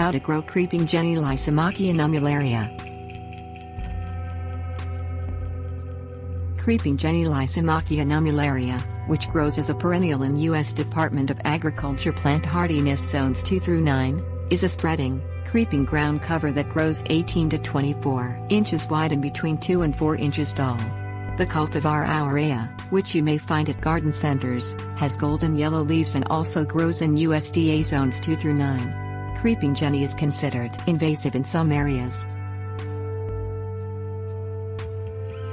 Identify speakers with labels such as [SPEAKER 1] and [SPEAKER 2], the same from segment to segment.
[SPEAKER 1] How to grow creeping Jenny Lysimachia Nummularia. Creeping Jenny Lysimachia Nummularia, which grows as a perennial in U.S. Department of Agriculture plant hardiness zones 2 through 9, is a spreading, creeping ground cover that grows 18 to 24 inches wide and between 2 and 4 inches tall. The cultivar Aurea, which you may find at garden centers, has golden yellow leaves and also grows in USDA zones 2 through 9. Creeping Jenny is considered invasive in some areas.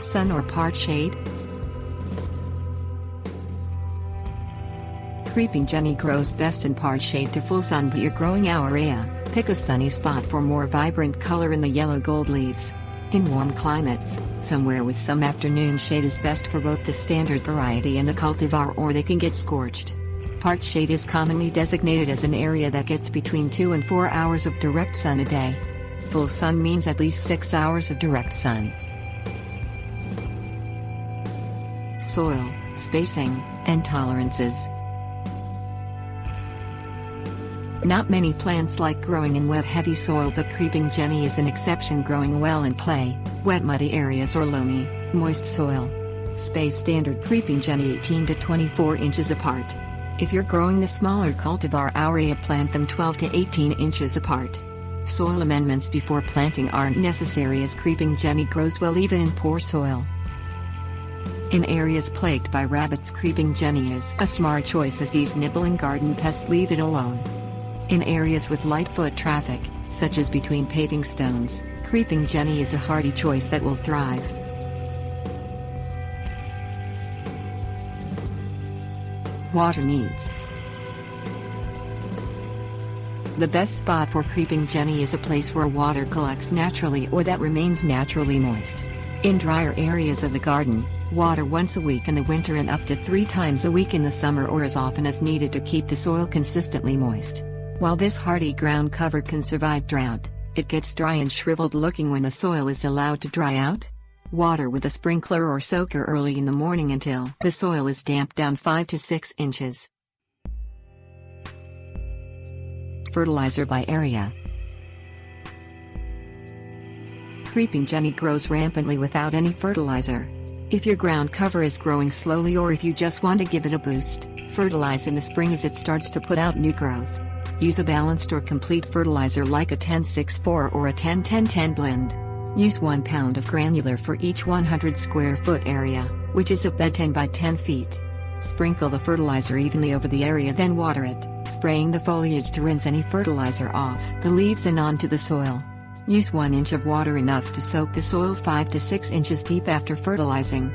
[SPEAKER 1] Sun or part shade? Creeping Jenny grows best in part shade to full sun, but you're growing Aurea, pick a sunny spot for more vibrant color in the yellow gold leaves. In warm climates, somewhere with some afternoon shade is best for both the standard variety and the cultivar, or they can get scorched. Part shade is commonly designated as an area that gets between 2 and 4 hours of direct sun a day. Full sun means at least 6 hours of direct sun. Soil, spacing, and tolerances. Not many plants like growing in wet heavy soil, but creeping Jenny is an exception, growing well in clay, wet muddy areas or loamy, moist soil. Space standard creeping Jenny 18 to 24 inches apart. If you're growing the smaller cultivar Aurea, plant them 12 to 18 inches apart. Soil amendments before planting aren't necessary, as creeping Jenny grows well even in poor soil. In areas plagued by rabbits, creeping Jenny is a smart choice, as these nibbling garden pests leave it alone. In areas with light foot traffic, such as between paving stones, creeping Jenny is a hardy choice that will thrive. Water needs. The best spot for creeping Jenny is a place where water collects naturally or that remains naturally moist. In drier areas of the garden, water once a week in the winter and up to 3 times a week in the summer, or as often as needed to keep the soil consistently moist. While this hardy ground cover can survive drought, it gets dry and shriveled looking when the soil is allowed to dry out. Water with a sprinkler or soaker early in the morning until the soil is damped down 5 to 6 inches. Fertilizer by area. Creeping Jenny grows rampantly without any fertilizer. If your ground cover is growing slowly, or if you just want to give it a boost, fertilize in the spring as it starts to put out new growth. Use a balanced or complete fertilizer like a 10-6-4 or a 10-10-10 blend. Use 1 pound of granular for each 100 square foot area, which is about 10 by 10 feet. Sprinkle the fertilizer evenly over the area, then water it, spraying the foliage to rinse any fertilizer off the leaves and onto the soil. Use 1 inch of water, enough to soak the soil 5 to 6 inches deep after fertilizing.